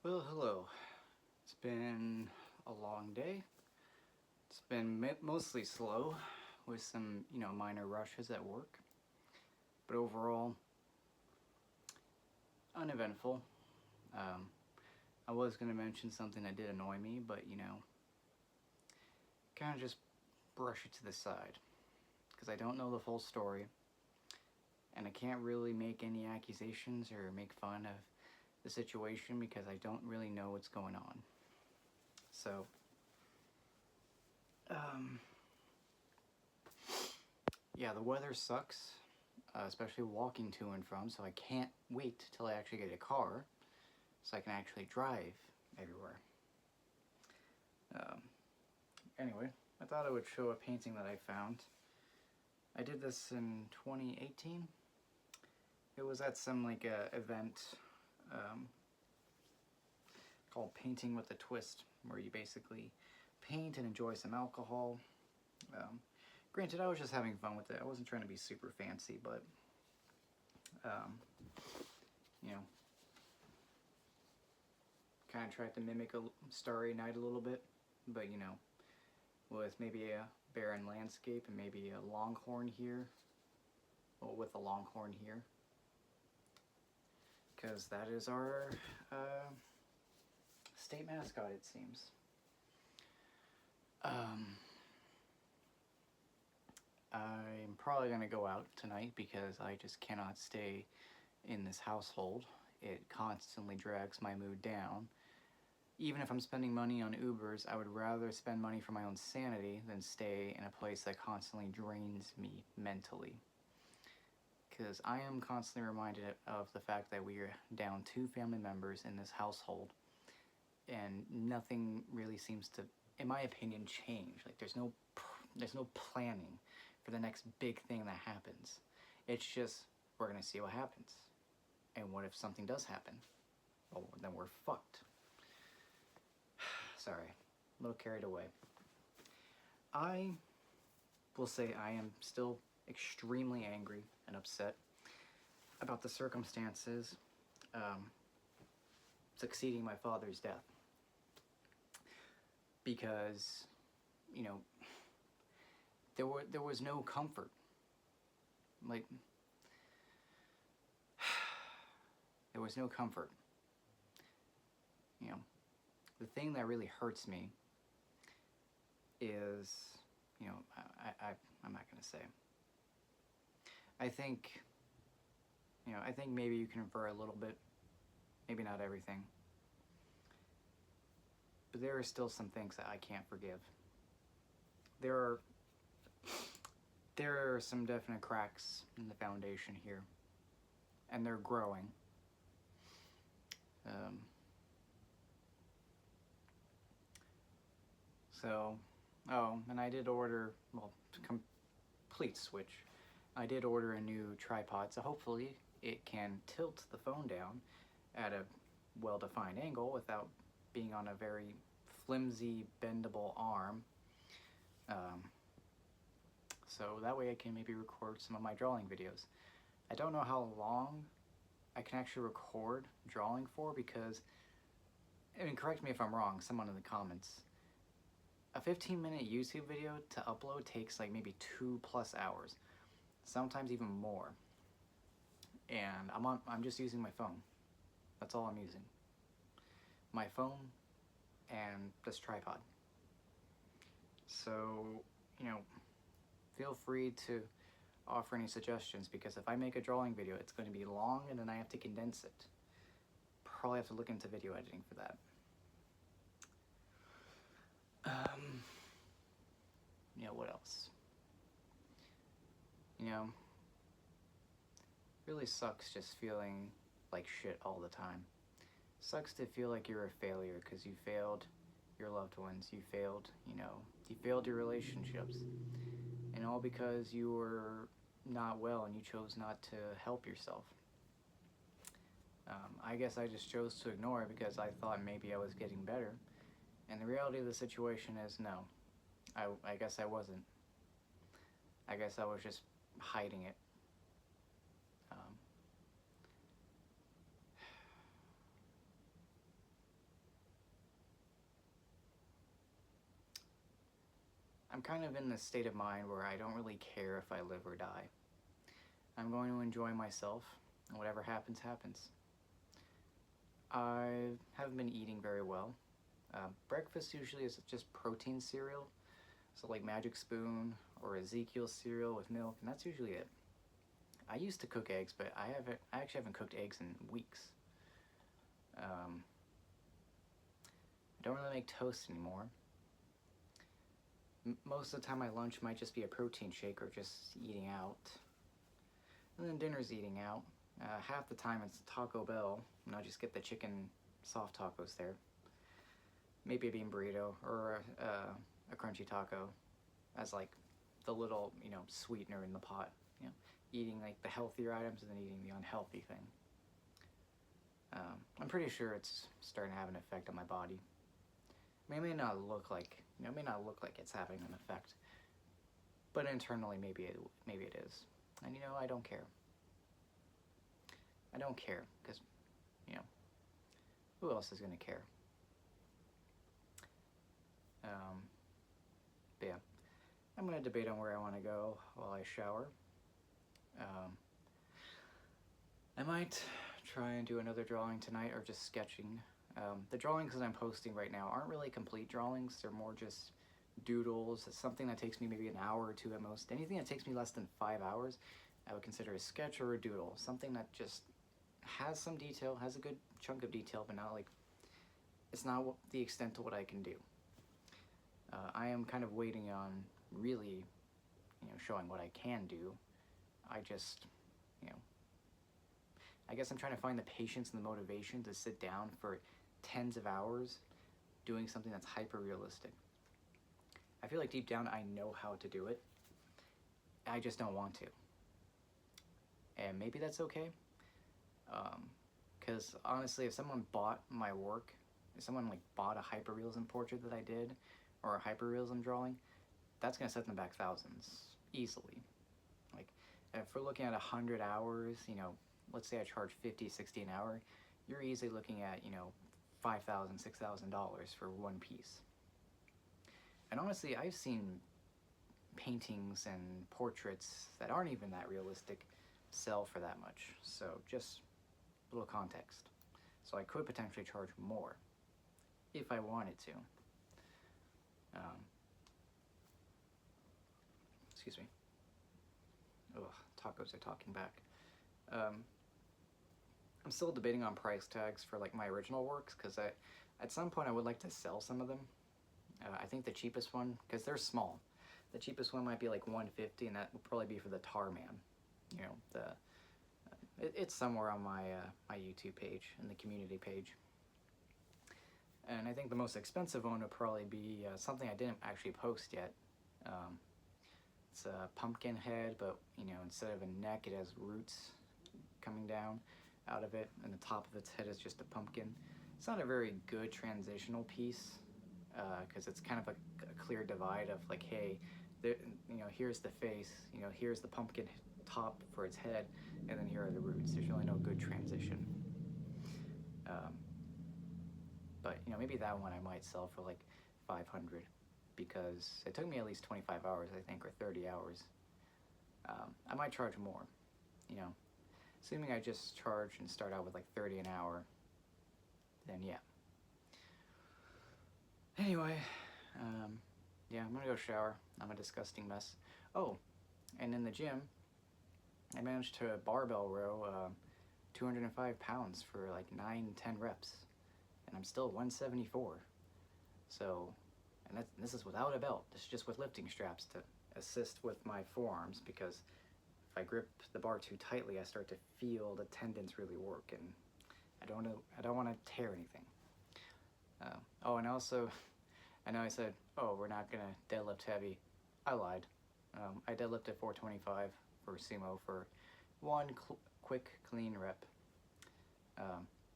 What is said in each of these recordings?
Well, hello. It's been a long day. It's been mostly slow with some, minor rushes at work. But overall, uneventful. Um, I was going to mention something that did annoy me, but, kind of just brush it to the side. Because I don't know the full story. And I can't really make any accusations or make fun of the situation because I don't really know what's going on. So, um, yeah, the weather sucks, especially walking to and from, so I can't wait till I actually get a car so I can actually drive everywhere. Um, anyway, I thought I would show a painting that I found. I did this in 2018. It was at some event um, called Painting with a Twist, where you basically paint and enjoy some alcohol. Um, Granted, I was just having fun with it. I wasn't trying to be super fancy, but um, you know, kind of tried to mimic a Starry Night a little bit, but with maybe a barren landscape and maybe a longhorn here, well, with a longhorn here, because that is our state mascot, it seems. I'm probably going to go out tonight because I just cannot stay in this household. It constantly drags my mood down. Even if I'm spending money on Ubers, I would rather spend money for my own sanity than stay in a place that constantly drains me mentally. Because I am constantly reminded of the fact that we are down 2 family members in this household, and nothing really seems to, in my opinion, change. Like there's no planning for the next big thing that happens. It's just we're gonna see what happens, and what if something does happen? Well, then we're fucked. Sorry, a little carried away. I will say I am still extremely angry and upset about the circumstances succeeding my father's death. Because, you know, there was no comfort. Like, there was no comfort. You know, the thing that really hurts me is, I'm not gonna say. I think, I think maybe you can infer a little bit, maybe not everything. But there are still some things that I can't forgive. There are some definite cracks in the foundation here, and they're growing. And I did order, well, complete switch. I did order a new tripod, so hopefully it can tilt the phone down at a well-defined angle without being on a very flimsy, bendable arm. So that way I can maybe record some of my drawing videos. I don't know how long I can actually record drawing for because, correct me if I'm wrong, someone in the comments. A 15-minute YouTube video to upload takes like maybe 2+ hours, sometimes even more. And I'm just using my phone. That's all I'm using. My phone and this tripod. So, feel free to offer any suggestions, because if I make a drawing video, it's going to be long and then I have to condense it. Probably have to look into video editing for that. What else? Really sucks just feeling like shit all the time. Sucks to feel like you're a failure because you failed your loved ones, you failed your relationships, and all because you were not well and you chose not to help yourself. I guess I just chose to ignore it because I thought maybe I was getting better, and the reality of the situation is no. I guess I wasn't. I guess I was just hiding it. I'm kind of in this state of mind where I don't really care if I live or die. I'm going to enjoy myself, and whatever happens, happens. I haven't been eating very well. Breakfast usually is just protein cereal, so like Magic Spoon or Ezekiel cereal with milk, and that's usually it. I used to cook eggs, but I actually haven't cooked eggs in weeks. I don't really make toast anymore. Most of the time my lunch might just be a protein shake or just eating out. And then dinner's eating out. Half the time it's Taco Bell, and I'll just get the chicken soft tacos there. Maybe a bean burrito or a crunchy taco as like the little, sweetener in the pot. Eating like the healthier items and then eating the unhealthy thing. I'm pretty sure it's starting to have an effect on my body. It may not look like it's having an effect, but internally maybe it is. And I don't care. I don't care because who else is gonna care? But yeah, I'm gonna debate on where I want to go while I shower. I might try and do another drawing tonight or just sketching. The drawings that I'm posting right now aren't really complete drawings. They're more just doodles. It's something that takes me maybe an hour or two at most. Anything that takes me less than 5 hours, I would consider a sketch or a doodle. Something that just has some detail, has a good chunk of detail, but not like, it's not the extent to what I can do. I am kind of waiting on really, showing what I can do. I just, I guess I'm trying to find the patience and the motivation to sit down for tens of hours doing something that's hyper realistic. I feel like deep down I know how to do it. I just don't want to. And maybe that's okay. Because honestly, if someone bought my work, if someone like bought a hyperrealism portrait that I did, or a hyperrealism drawing, that's gonna set them back thousands easily. Like if we're looking at 100 hours, let's say I charge 50, 60 an hour, you're easily looking at, $5,000, $6,000 for one piece. And honestly, I've seen paintings and portraits that aren't even that realistic sell for that much. So just a little context. So I could potentially charge more if I wanted to. Excuse me. Ugh, tacos are talking back. I'm still debating on price tags for like my original works because at some point I would like to sell some of them. I think the cheapest one, because they're small, the cheapest one might be like $150, and that would probably be for the Tar Man. It's somewhere on my my YouTube page and the community page. And I think the most expensive one would probably be something I didn't actually post yet. It's a pumpkin head, but instead of a neck, it has roots coming down out of it, and the top of its head is just a pumpkin. It's not a very good transitional piece because it's kind of a clear divide of like, hey, there, here's the face, here's the pumpkin top for its head, and then here are the roots. There's really no good transition. But maybe that one I might sell for like 500 because it took me at least 25 hours, I think, or 30 hours. I might charge more, assuming I just charge and start out with like 30 an hour, then yeah. Anyway, yeah, I'm gonna go shower. I'm a disgusting mess. Oh, and in the gym, I managed to barbell row 205 pounds for like 9-10 reps, and I'm still 174. So, and this is without a belt. This is just with lifting straps to assist with my forearms, because if I grip the bar too tightly, I start to feel the tendons really work, and I don't want to tear anything. Oh, and also, I know I said, oh, we're not gonna deadlift heavy. I lied. I deadlifted 425 for sumo for one quick, clean rep.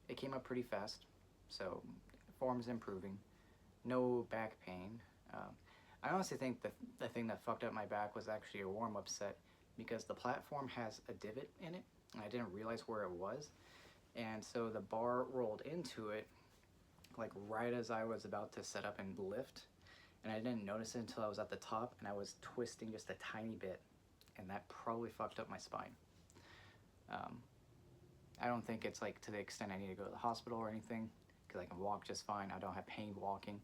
It came up pretty fast, so form's improving. No back pain. I honestly think the thing that fucked up my back was actually a warm-up set, because the platform has a divot in it, and I didn't realize where it was. And so the bar rolled into it, like right as I was about to set up and lift, and I didn't notice it until I was at the top and I was twisting just a tiny bit, and that probably fucked up my spine. I don't think it's like to the extent I need to go to the hospital or anything, because I can walk just fine. I don't have pain walking,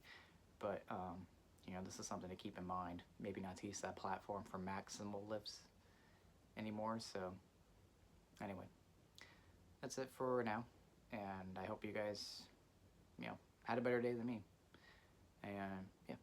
but you know, this is something to keep in mind. Maybe not to use that platform for maximal lifts anymore. So anyway, that's it for now, and I hope you guys, you know, had a better day than me. And yeah.